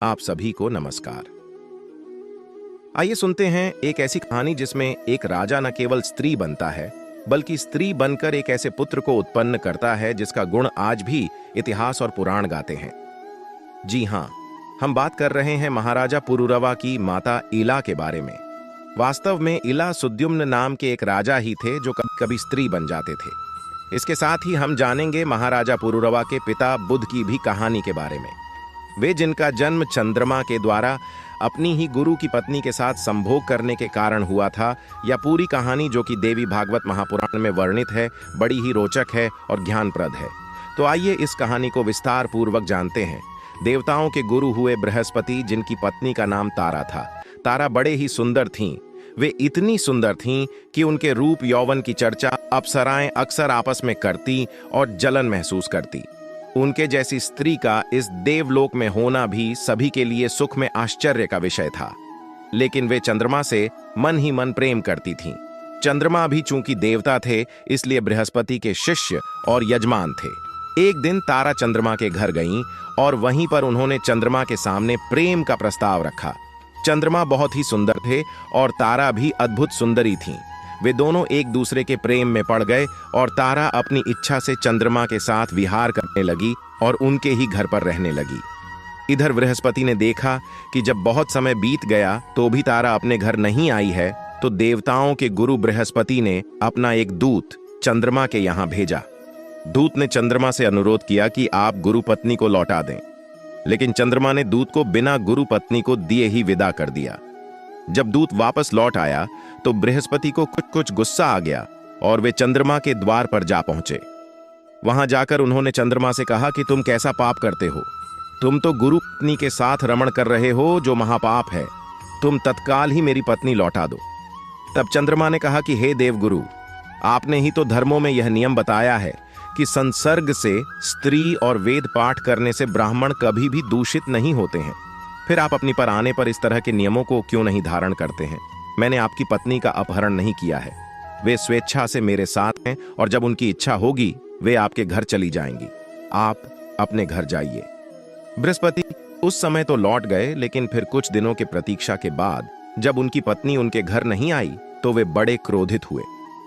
आप सभी को नमस्कार। आइए सुनते हैं एक ऐसी कहानी जिसमें एक राजा न केवल स्त्री बनता है बल्कि स्त्री बनकर एक ऐसे पुत्र को उत्पन्न करता है जिसका गुण आज भी इतिहास और पुराण गाते हैं। जी हाँ, हम बात कर रहे हैं महाराजा पुरुरवा की माता इला के बारे में। वास्तव में इला सुद्युम्न नाम के एक राजा ही थे जो कभी कभी स्त्री बन जाते थे। इसके साथ ही हम जानेंगे महाराजा पुरुरवा के पिता बुध की भी कहानी के बारे में। वे जिनका जन्म चंद्रमा के द्वारा अपनी ही गुरु की पत्नी के साथ संभोग करने के कारण हुआ था, या पूरी कहानी जो कि देवी भागवत महापुराण में वर्णित है, बड़ी ही रोचक है और ज्ञानप्रद है। तो आइए इस कहानी को विस्तार पूर्वक जानते हैं। देवताओं के गुरु हुए बृहस्पति, जिनकी पत्नी का नाम तारा था। तारा बड़े ही सुंदर थीं। वे इतनी सुंदर थीं कि उनके रूप यौवन की चर्चा अप्सराएं अक्सर आपस में करती और जलन महसूस करती। उनके जैसी स्त्री का इस देवलोक में होना भी सभी के लिए सुख में आश्चर्य का विषय था। लेकिन वे चंद्रमा से मन ही मन प्रेम करती थीं। चंद्रमा भी चूंकि देवता थे, इसलिए बृहस्पति के शिष्य और यजमान थे। एक दिन तारा चंद्रमा के घर गईं और वहीं पर उन्होंने चंद्रमा के सामने प्रेम का प्रस्ताव रखा। चंद्रमा बहुत ही सुंदर थे और तारा भी अद्भुत सुंदरी थीं। वे दोनों एक दूसरे के प्रेम में पड़ गए और तारा अपनी इच्छा से चंद्रमा के साथ विहार करने लगी और उनके ही घर पर रहने लगी। इधर बृहस्पति ने देखा कि जब बहुत समय बीत गया तो भी तारा अपने घर नहीं आई है, तो देवताओं के गुरु बृहस्पति ने अपना एक दूत चंद्रमा के यहाँ भेजा। दूत ने चंद्रमा से अनुरोध किया कि आप गुरु पत्नी को लौटा दें, लेकिन चंद्रमा ने दूत को बिना गुरु पत्नी को दिए ही विदा कर दिया। जब दूत वापस लौट आया तो बृहस्पति को कुछ गुस्सा आ गया और वे चंद्रमा के द्वार पर जा पहुंचे। वहां जाकर उन्होंने चंद्रमा से कहा कि तुम कैसा पाप करते हो? तुम तो गुरु पत्नी के साथ रमण कर रहे हो, जो महापाप है। तुम तत्काल ही मेरी पत्नी लौटा दो। तब चंद्रमा ने कहा कि हे देवगुरु, आपने ही तो धर्मों में यह नियम बताया है कि संसर्ग से स्त्री और वेद पाठ करने से ब्राह्मण कभी भी दूषित नहीं होते हैं। फिर आप अपनी पर आने पर इस तरह के नियमों को क्यों नहीं धारण करते हैं? मैंने आपकी पत्नी का अपहरण नहीं किया है। वे स्वेच्छा से मेरे साथ हैं और जब उनकी इच्छा होगी वे आपके घर चली जाएंगी। आप अपने घर जाइए। बृहस्पति उस समय तो लौट गए, लेकिन फिर कुछ दिनों के प्रतीक्षा के बाद जब उनकी पत्नी उनके घर नहीं आई तो वे बड़े क्रोधित हुए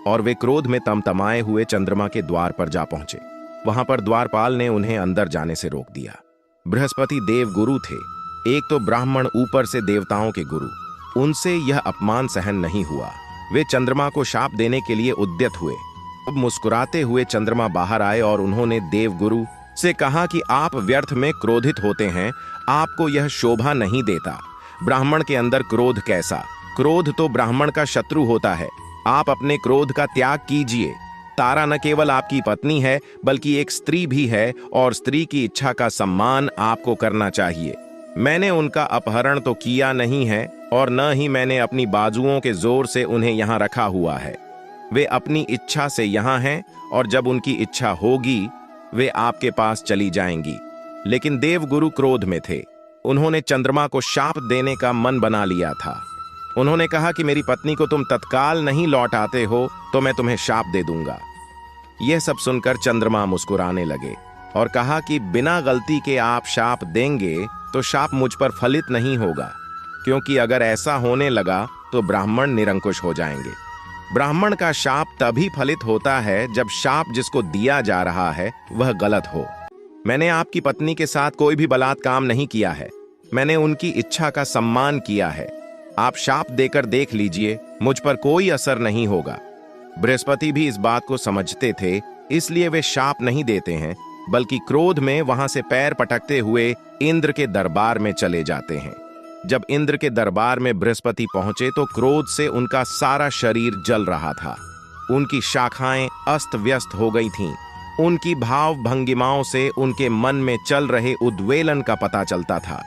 और वे क्रोध में तमतमाए हुए चंद्रमा के द्वार पर जा पहुंचे। वहां पर द्वारपाल ने उन्हें अंदर जाने से रोक दिया। बृहस्पति देव गुरु थे, एक तो ब्राह्मण, ऊपर से देवताओं के गुरु। उनसे यह अपमान सहन नहीं हुआ। वे चंद्रमा को शाप देने के लिए उद्यत हुए। अब मुस्कुराते हुए चंद्रमा बाहर आए और उन्होंने देवगुरु से कहा कि आप व्यर्थ में क्रोधित होते हैं, आपको यह शोभा नहीं देता। ब्राह्मण के अंदर क्रोध कैसा? क्रोध तो ब्राह्मण का शत्रु होता है। आप अपने क्रोध का त्याग कीजिए। तारा न केवल आपकी पत्नी है बल्कि एक स्त्री भी है और स्त्री की इच्छा का सम्मान आपको करना चाहिए। मैंने उनका अपहरण तो किया नहीं है और न ही मैंने अपनी बाजुओं के जोर से उन्हें यहाँ रखा हुआ है। वे अपनी इच्छा से यहाँ हैं और जब उनकी इच्छा होगी वे आपके पास चली जाएंगी। लेकिन देवगुरु क्रोध में थे। उन्होंने चंद्रमा को शाप देने का मन बना लिया था। उन्होंने कहा कि मेरी पत्नी को तुम तत्काल नहीं लौटाते हो तो मैं तुम्हें शाप दे दूंगा। यह सब सुनकर चंद्रमा मुस्कुराने लगे और कहा कि बिना गलती के आप शाप देंगे तो शाप मुझ पर फलित नहीं होगा, क्योंकि अगर ऐसा होने लगा तो ब्राह्मण निरंकुश हो जाएंगे। ब्राह्मण का शाप तभी फलित होता है जब शाप जिसको दिया जा रहा है वह गलत हो। मैंने आपकी पत्नी के साथ कोई भी बलात्कार काम नहीं किया है। मैंने उनकी इच्छा का सम्मान किया है। आप शाप देकर देख लीजिए, मुझ पर कोई असर नहीं होगा। बृहस्पति भी इस बात को समझते थे, इसलिए वे शाप नहीं देते हैं, बल्कि क्रोध में वहां से पैर पटकते हुए इंद्र के दरबार में चले जाते हैं। जब इंद्र के दरबार में बृहस्पति पहुंचे तो क्रोध से उनका सारा शरीर जल रहा था। उनकी शाखाएं अस्त व्यस्त हो गई थीं। उनकी भाव भंगिमाओं से उनके मन में चल रहे उद्वेलन का पता चलता था।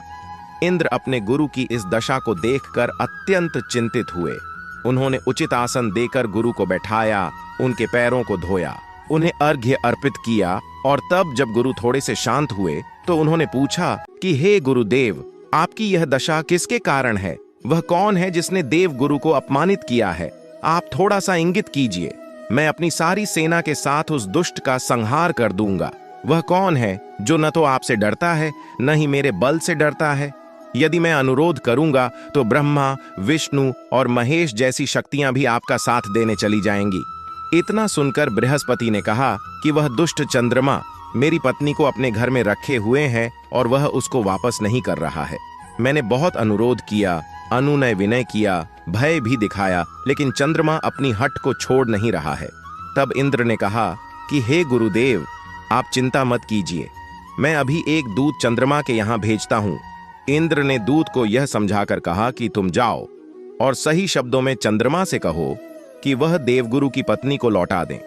इंद्र अपने गुरु की इस दशा को देखकर अत्यंत चिंतित हुए। उन्होंने उचित आसन देकर गुरु को बैठाया, उनके पैरों को धोया, उन्हें अर्घ्य अर्पित किया और तब जब गुरु थोड़े से शांत हुए तो उन्होंने पूछा कि हे गुरुदेव, आपकी यह दशा किसके कारण है? वह कौन है जिसने देव गुरु को अपमानित किया है? आप थोड़ा सा इंगित कीजिए। मैं अपनी सारी सेना के साथ उस दुष्ट का संहार कर दूंगा। वह कौन है जो न तो आपसे डरता है न ही मेरे बल से डरता है? यदि मैं अनुरोध करूंगा तो ब्रह्मा, विष्णु और महेश जैसी शक्तियां भी आपका साथ देने चली जाएंगी। इतना सुनकर बृहस्पति ने कहा कि वह दुष्ट चंद्रमा मेरी पत्नी को अपने घर में रखे हुए हैं और वह उसको वापस नहीं कर रहा है। मैंने बहुत अनुरोध किया, अनुनय विनय किया, भय भी दिखाया, लेकिन चंद्रमा अपनी हट को छोड़ नहीं रहा है। तब इंद्र ने कहा कि हे गुरुदेव, आप चिंता मत कीजिए, मैं अभी एक दूत चंद्रमा के यहाँ भेजता हूँ। इंद्र ने दूत को यह समझाकर कहा कि तुम जाओ और सही शब्दों में चंद्रमा से कहो कि वह देवगुरु की पत्नी को लौटा दें।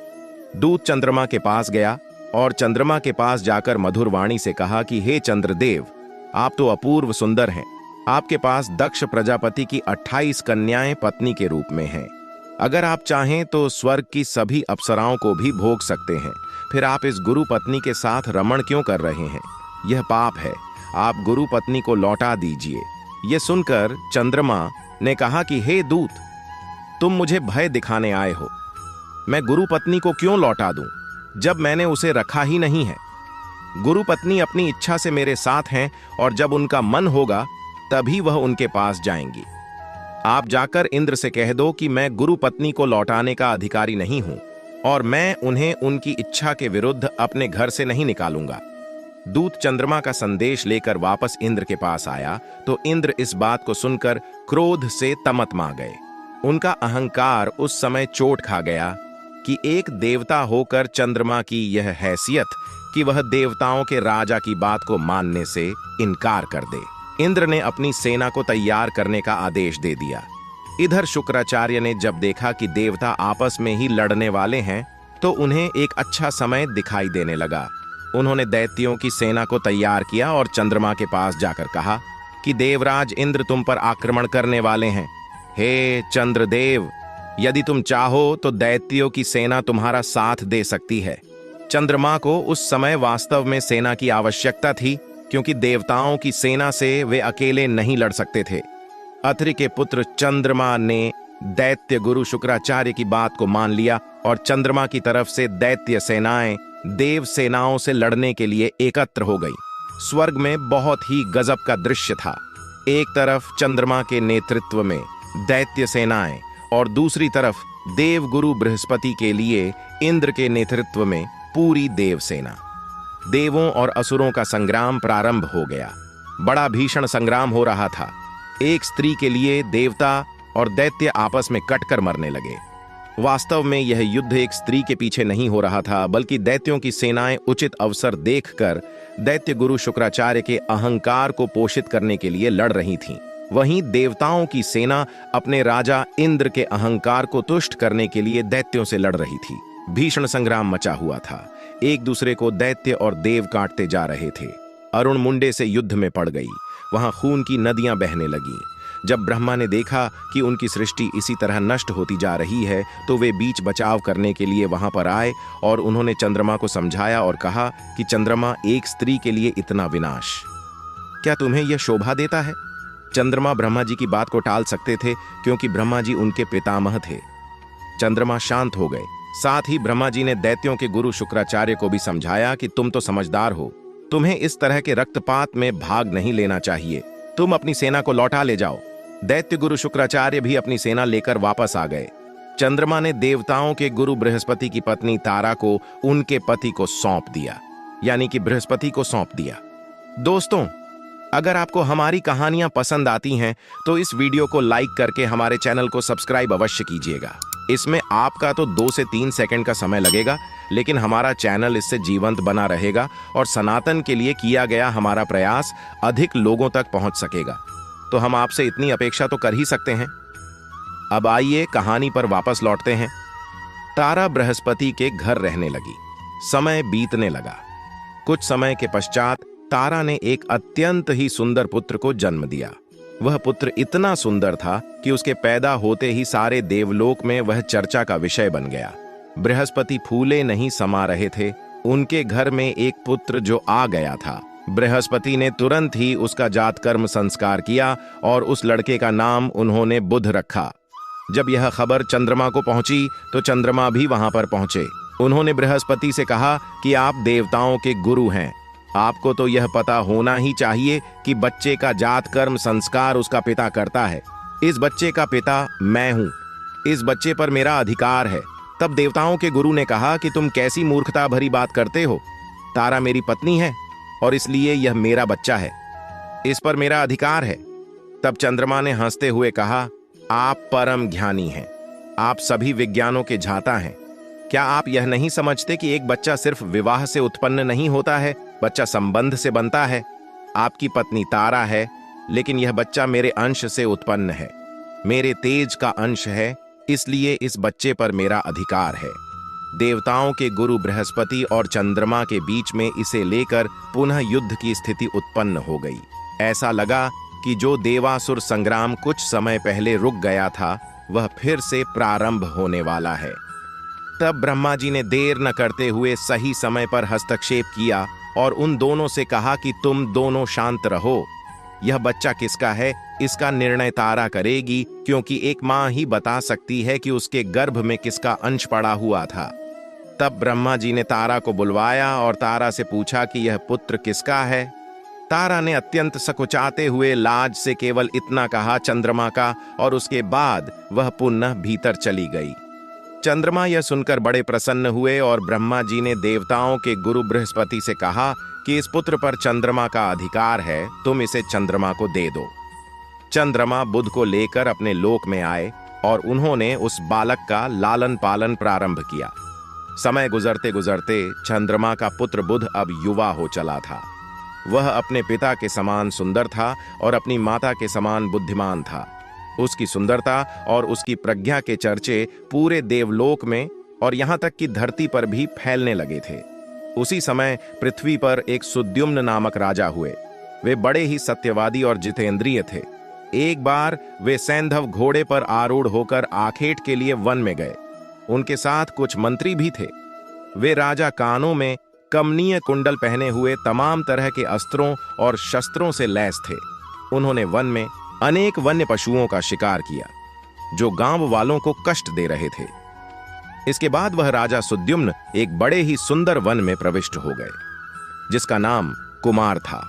दूत चंद्रमा के पास गया और चंद्रमा के पास जाकर मधुर वाणी से कहा कि हे चंद्रदेव, आप तो अपूर्व सुंदर हैं। आपके पास दक्ष प्रजापति की 28 कन्याएं पत्नी के रूप में हैं। अगर आप चाहें तो स्वर्ग की सभी अप्सराओं को भी भोग सकते हैं। फिर आप इस गुरु पत्नी के साथ रमण क्यों कर रहे हैं? यह पाप है। आप गुरु पत्नी को लौटा दीजिए। यह सुनकर चंद्रमा ने कहा कि हे दूत, तुम मुझे भय दिखाने आए हो। मैं गुरु पत्नी को क्यों लौटा दूं जब मैंने उसे रखा ही नहीं है? गुरु पत्नी अपनी इच्छा से मेरे साथ हैं और जब उनका मन होगा तभी वह उनके पास जाएंगी। आप जाकर इंद्र से कह दो कि मैं गुरु पत्नी को लौटाने का अधिकारी नहीं हूं और मैं उन्हें उनकी इच्छा के विरुद्ध अपने घर से नहीं निकालूंगा। दूत चंद्रमा का संदेश लेकर वापस इंद्र के पास आया तो इंद्र इस बात को सुनकर क्रोध से तमतमा गए। उनका अहंकार उस समय चोट खा गया कि एक देवता होकर चंद्रमा की यह हैसियत कि वह देवताओं के राजा की बात को मानने से इनकार कर दे। इंद्र ने अपनी सेना को तैयार करने का आदेश दे दिया। इधर शुक्राचार्य ने जब देखा कि देवता आपस में ही लड़ने वाले हैं तो उन्हें एक अच्छा समय दिखाई देने लगा। उन्होंने दैत्यों की सेना को तैयार किया और चंद्रमा के पास जाकर कहा कि देवराज इंद्र तुम पर आक्रमण करने वाले हैं। हे चंद्रदेव, यदि तुम चाहो तो दैत्यों की सेना तुम्हारा साथ दे सकती है। चंद्रमा को उस समय वास्तव में सेना की आवश्यकता थी, क्योंकि देवताओं की सेना से वे अकेले नहीं लड़ सकते थे। अत्रि के पुत्र चंद्रमा ने दैत्य गुरु शुक्राचार्य की बात को मान लिया और चंद्रमा की तरफ से दैत्य सेनाएं देव सेनाओं से लड़ने के लिए एकत्र हो गई। स्वर्ग में बहुत ही गजब का दृश्य था। एक तरफ चंद्रमा के नेतृत्व में दैत्य सेनाएं और दूसरी तरफ देवगुरु बृहस्पति के लिए इंद्र के नेतृत्व में पूरी देव सेना। देवों और असुरों का संग्राम प्रारंभ हो गया। बड़ा भीषण संग्राम हो रहा था। एक स्त्री के लिए देवता और दैत्य आपस में कटकर मरने लगे। वास्तव में यह युद्ध एक स्त्री के पीछे नहीं हो रहा था, बल्कि दैत्यों की सेनाएं उचित अवसर देखकर दैत्य गुरु शुक्राचार्य के अहंकार को पोषित करने के लिए लड़ रही थीं। वहीं देवताओं की सेना अपने राजा इंद्र के अहंकार को तुष्ट करने के लिए दैत्यों से लड़ रही थी। भीषण संग्राम मचा हुआ था। एक दूसरे को दैत्य और देव काटते जा रहे थे। अरुण मुंडे से युद्ध में पड़ गई। वहां खून की नदियां बहने लगीं। जब ब्रह्मा ने देखा कि उनकी सृष्टि इसी तरह नष्ट होती जा रही है तो वे बीच बचाव करने के लिए वहां पर आए और उन्होंने चंद्रमा को समझाया और कहा कि चंद्रमा, एक स्त्री के लिए इतना विनाश, क्या तुम्हें यह शोभा देता है? चंद्रमा ब्रह्मा जी की बात को टाल सकते थे क्योंकि ब्रह्मा जी उनके पितामह थे। चंद्रमा शांत हो गए। साथ ही ब्रह्मा जी ने दैत्यों के गुरु शुक्राचार्य को भी समझाया कि तुम तो समझदार हो, तुम्हें इस तरह के रक्तपात में भाग नहीं लेना चाहिए। तुम अपनी सेना को लौटा ले जाओ। दैत्य गुरु शुक्राचार्य भी अपनी सेना लेकर वापस आ गए। चंद्रमा ने देवताओं के गुरु बृहस्पति की पत्नी तारा को उनके पति को सौंप दिया, यानी कि बृहस्पति को सौंप दिया। दोस्तों, अगर आपको हमारी कहानियां पसंद आती हैं तो इस वीडियो को लाइक करके हमारे चैनल को सब्सक्राइब अवश्य कीजिएगा। इसमें आपका तो 2 से 3 सेकंड का समय लगेगा, लेकिन हमारा चैनल इससे जीवंत बना रहेगा और सनातन के लिए किया गया हमारा प्रयास अधिक लोगों तक पहुंच सकेगा। तो हम आपसे इतनी अपेक्षा तो कर ही सकते हैं। अब आइए कहानी पर वापस लौटते हैं। तारा बृहस्पति के घर रहने लगी। समय बीतने लगा। कुछ समय के पश्चात तारा ने एक अत्यंत ही सुंदर पुत्र को जन्म दिया। वह पुत्र इतना सुंदर था कि उसके पैदा होते ही सारे देवलोक में वह चर्चा का विषय बन गया। बृहस्पति फूले नहीं समा रहे थे। उनके घर में एक पुत्र जो आ गया था। बृहस्पति ने तुरंत ही उसका जात कर्म संस्कार किया और उस लड़के का नाम उन्होंने बुध रखा। जब यह खबर चंद्रमा को पहुंची तो चंद्रमा भी वहां पर पहुंचे। उन्होंने बृहस्पति से कहा कि आप देवताओं के गुरु हैं, आपको तो यह पता होना ही चाहिए कि बच्चे का जात कर्म संस्कार उसका पिता करता है। इस बच्चे का पिता मैं हूं, इस बच्चे पर मेरा अधिकार है। तब देवताओं के गुरु ने कहा कि तुम कैसी मूर्खता भरी बात करते हो। तारा मेरी पत्नी है और इसलिए यह मेरा बच्चा है, इस पर मेरा अधिकार है। तब चंद्रमा ने हंसते हुए कहा, आप परम ज्ञानी हैं, आप सभी विज्ञानों के झाता हैं। क्या आप यह नहीं समझते कि एक बच्चा सिर्फ विवाह से उत्पन्न नहीं होता है, बच्चा संबंध से बनता है। आपकी पत्नी तारा है, लेकिन यह बच्चा मेरे अंश से उत्पन्न है, मेरे तेज का अंश है, इसलिए इस बच्चे पर मेरा अधिकार है। देवताओं के गुरु बृहस्पति और चंद्रमा के बीच में इसे लेकर पुनः युद्ध की स्थिति उत्पन्न हो गई। ऐसा लगा कि जो देवासुर संग्राम कुछ समय पहले रुक गया था, वह फिर से प्रारंभ होने वाला है। तब ब्रह्मा जी ने देर न करते हुए सही समय पर हस्तक्षेप किया और उन दोनों से कहा कि तुम दोनों शांत रहो। यह बच्चा किसका है, इसका निर्णय तारा करेगी, क्योंकि एक मां ही बता सकती है कि उसके गर्भ में किसका अंश पड़ा हुआ था। तब ब्रह्मा जी ने तारा को बुलवाया और तारा से पूछा कि यह पुत्र किसका है। तारा ने अत्यंत सकुचाते हुए लाज से केवल इतना कहा, चंद्रमा का, और उसके बाद वह पुनः भीतर चली गई। चंद्रमा यह सुनकर बड़े प्रसन्न हुए और ब्रह्मा जी ने देवताओं के गुरु बृहस्पति से कहा कि इस पुत्र पर चंद्रमा का अधिकार है, तुम इसे चंद्रमा को दे दो। चंद्रमा बुध को लेकर अपने लोक में आए और उन्होंने उस बालक का लालन पालन प्रारंभ किया। समय गुजरते गुजरते चंद्रमा का पुत्र बुध अब युवा हो चला था। वह अपने पिता के समान सुंदर था और अपनी माता के समान बुद्धिमान था। उसकी सुंदरता और उसकी प्रज्ञा के चर्चे पूरे देवलोक में और यहां तक कि धरती पर भी फैलने लगे थे। उसी समय पृथ्वी पर एक सुद्युम्न नामक राजा हुए। वे बड़े ही सत्यवादी और जितेंद्रिय थे। एक बार वे सैंधव घोड़े पर आरूढ़ होकर आखेट के लिए वन में गए। उनके साथ कुछ मंत्री भी थे। वे राजा कानों में कमनीय कुंडल पहने हुए तमाम तरह के अस्त्रों और शस्त्रों से लैस थे। उन्होंने वन में अनेक वन्य पशुओं का शिकार किया जो गांव वालों को कष्ट दे रहे थे। इसके बाद वह राजा सुद्युम्न एक बड़े ही सुंदर वन में प्रविष्ट हो गए, जिसका नाम कुमार था।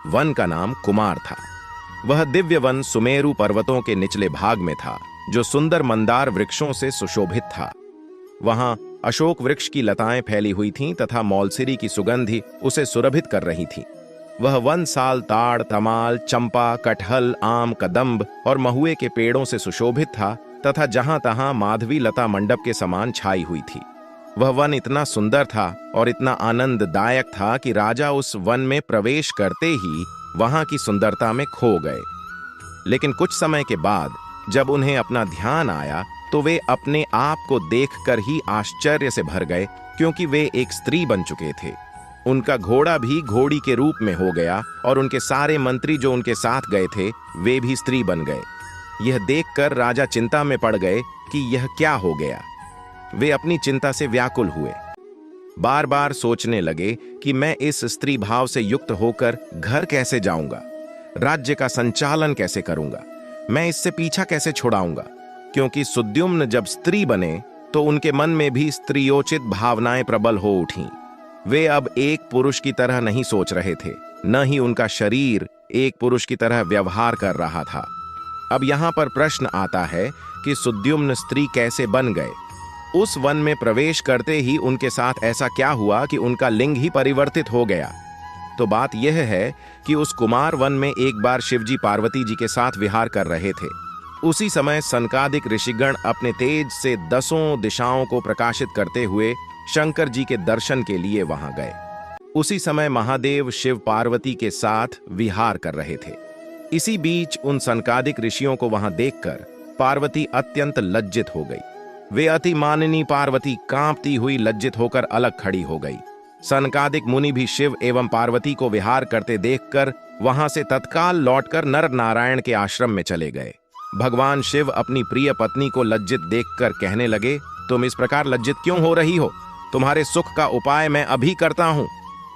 वन का नाम कुमार था। वह दिव्य वन सुमेरु पर्वतों के निचले भाग में था, जो सुंदर मंदार वृक्षों से सुशोभित था। वहां अशोक वृक्ष की लताएं फैली हुई थीं तथा मौलसिरी की सुगंधि उसे सुरभित कर रही थी। वह वन साल, ताड़, तमाल, चंपा, कटहल, आम, कदम्ब और महुए के पेड़ों से सुशोभित था तथा जहां तहां माधवी लता मंडप के समान छाई हुई थी। वह वन इतना सुंदर था और इतना आनंददायक था कि राजा उस वन में प्रवेश करते ही वहां की सुंदरता में खो गए। लेकिन कुछ समय के बाद जब उन्हें अपना ध्यान आया तो वे अपने आप को देखकर ही आश्चर्य से भर गए, क्योंकि वे एक स्त्री बन चुके थे। उनका घोड़ा भी घोड़ी के रूप में हो गया और उनके सारे मंत्री जो उनके साथ गए थे वे भी स्त्री बन गए। यह देखकर राजा चिंता में पड़ गए कि यह क्या हो गया। वे अपनी चिंता से व्याकुल हुए। बार बार सोचने लगे कि मैं इस स्त्री भाव से युक्त होकर घर कैसे जाऊंगा, राज्य का संचालन कैसे करूंगा, मैं इससे पीछा कैसे छुड़ाऊंगा। क्योंकि सुद्युम्न जब स्त्री बने तो उनके मन में भी स्त्रियोचित भावनाएं प्रबल हो उठीं। वे अब एक पुरुष की तरह नहीं सोच रहे थे, न ही उनका शरीर एक पुरुष की तरह व्यवहार कर रहा था। अब यहां पर प्रश्न आता है कि सुद्युम्न स्त्री कैसे बन गए। उस वन में प्रवेश करते ही उनके साथ ऐसा क्या हुआ कि उनका लिंग ही परिवर्तित हो गया। तो बात यह है कि उस कुमार वन में एक बार शिवजी पार्वती जी के साथ विहार कर रहे थे। उसी समय सनकादिक ऋषिगण अपने तेज से 10 दिशाओं को प्रकाशित करते हुए शंकर जी के दर्शन के लिए वहां गए। उसी समय महादेव शिव पार्वती के साथ विहार कर रहे थे। इसी बीच उन सनकादिक ऋषियों को वहां देखकर पार्वती अत्यंत लज्जित हो गई। वे अति माननी पार्वती कांपती हुई लज्जित होकर अलग खड़ी हो गई। सनकादिक मुनि भी शिव एवं पार्वती को विहार करते देखकर वहां से तत्काल लौटकर नर नारायण के आश्रम में चले गए। भगवान शिव अपनी प्रिय पत्नी को लज्जित देखकर कहने लगे, तुम इस प्रकार लज्जित क्यों हो रही हो? तुम्हारे सुख का उपाय मैं अभी करता हूं।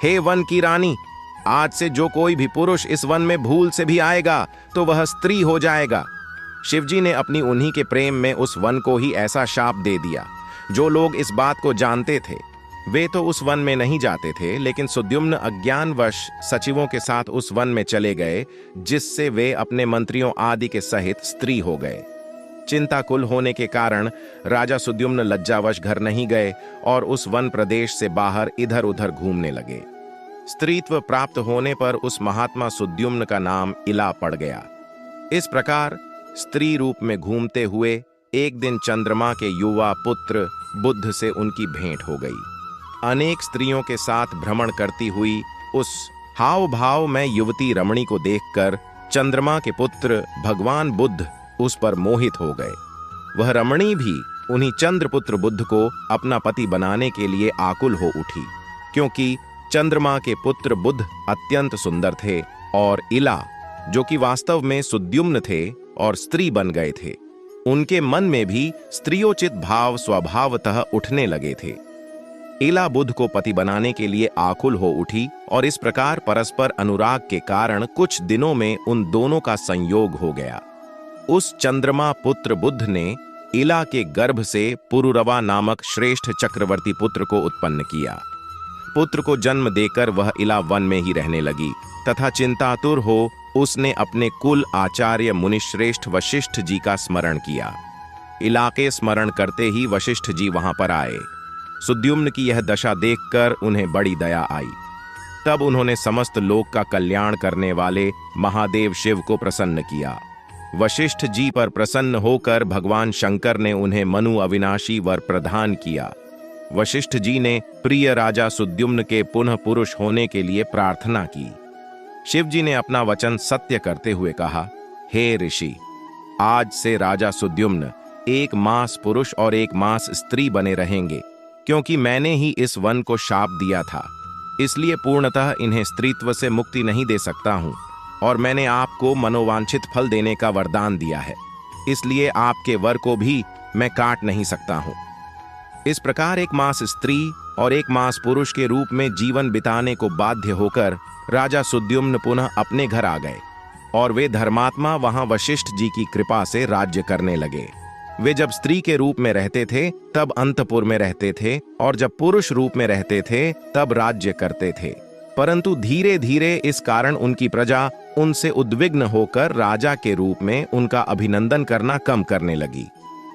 हे वन की रानी, आज से जो कोई भी पुरुष इस वन में भूल से भी आएगा तो वह स्त्री हो जाएगा। शिवजी ने अपनी उन्हीं के प्रेम में उस वन को ही ऐसा शाप दे दिया। जो लोग इस बात को जानते थे वे तो उस वन में नहीं जाते थे, लेकिन सुद्युम्न अज्ञानवश सचिवों के साथ उस वन में चले गए, जिससे वे अपने मंत्रियों आदि के सहित स्त्री हो गए। चिंताकुल होने के कारण राजा सुद्युम्न लज्जावश घर नहीं गए और उस वन प्रदेश से बाहर इधर उधर घूमने लगे। स्त्रीत्व प्राप्त होने पर उस महात्मा सुद्युम्न का नाम इला पड़ गया। इस प्रकार स्त्री रूप में घूमते हुए एक दिन चंद्रमा के युवा पुत्र बुद्ध से उनकी भेंट हो गई। अनेक स्त्रियों के साथ भ्रमण करती हुई उस हाव भाव में युवती रमणी को देखकर चंद्रमा के पुत्र भगवान बुद्ध उस पर मोहित हो गए। वह रमणी भी उन्हीं चंद्रपुत्र बुद्ध को अपना पति बनाने के लिए आकुल हो उठी, क्योंकि चंद्रमा के पुत्र बुद्ध अत्यंत सुंदर थे और इला, जो कि वास्तव में सुद्युम्न थे और स्त्री बन गए थे, उनके मन में भी स्त्रियोचित भाव स्वभावतः उठने लगे थे। इला बुद्ध को पति बनाने के लिए आकुल हो उठी और इस प्रकार परस्पर अनुराग के कारण कुछ दिनों में उन दोनों का संयोग हो गया। उस चंद्रमा पुत्र बुद्ध ने इला के गर्भ से पुरुरवा नामक श्रेष्ठ चक्रवर्ती पुत्र को उत्पन्न किया। पुत्र को जन्म देकर वह इला वन में ही रहने लगी तथा चिंतातुर हो उसने अपने कुल आचार्य मुनिश्रेष्ठ वशिष्ठ जी का स्मरण किया। इला के स्मरण करते ही वशिष्ठ जी वहां पर आए। सुद्युम्न की यह दशा देखकर उन्हें बड़ी दया आई। तब उन्होंने समस्त लोक का कल्याण करने वाले महादेव शिव को प्रसन्न किया। वशिष्ठ जी पर प्रसन्न होकर भगवान शंकर ने उन्हें मनु अविनाशी वर प्रदान किया। वशिष्ठ जी ने प्रिय राजा सुद्युम्न के पुनः पुरुष होने के लिए प्रार्थना की। शिव जी ने अपना वचन सत्य करते हुए कहा, हे ऋषि, आज से राजा सुद्युम्न एक मास पुरुष और एक मास स्त्री बने रहेंगे, क्योंकि मैंने ही इस वन को शाप दिया था। इसलिए पूर्णतः इन्हें स्त्रीत्व से मुक्ति नहीं दे सकता हूं और मैंने आपको मनोवांछित फल देने का वरदान दिया है, इसलिए आपके वर को भी मैं काट नहीं सकता हूं। इस प्रकार एक मास स्त्री और एक मास पुरुष के रूप में जीवन बिताने को बाध्य होकर राजा सुद्युम्न पुनः अपने घर आ गए और वे धर्मात्मा वहां वशिष्ठ जी की कृपा से राज्य करने लगे। वे जब स्त्री के रूप में रहते थे तब अंतपुर में रहते थे और जब पुरुष रूप में रहते थे तब राज्य करते थे, परंतु धीरे धीरे इस कारण उनकी प्रजा उनसे उद्विग्न होकर राजा के रूप में उनका अभिनंदन करना कम करने लगी।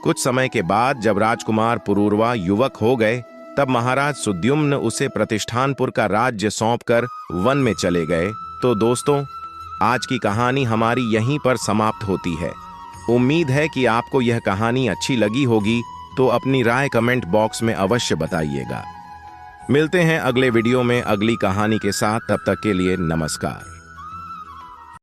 कुछ समय के बाद जब राजकुमार पुरूरवा युवक हो गए, तब महाराज सुद्युम्न उसे प्रतिष्ठानपुर का राज्य सौंपकर वन में चले गए। तो दोस्तों, आज की कहानी हमारी यहीं पर समाप्त होती है। उम्मीद है कि आपको यह कहानी अच्छी लगी होगी, तो अपनी राय कमेंट बॉक्स में अवश्य बताइएगा। मिलते हैं अगले वीडियो में अगली कहानी के साथ, तब तक के लिए नमस्कार।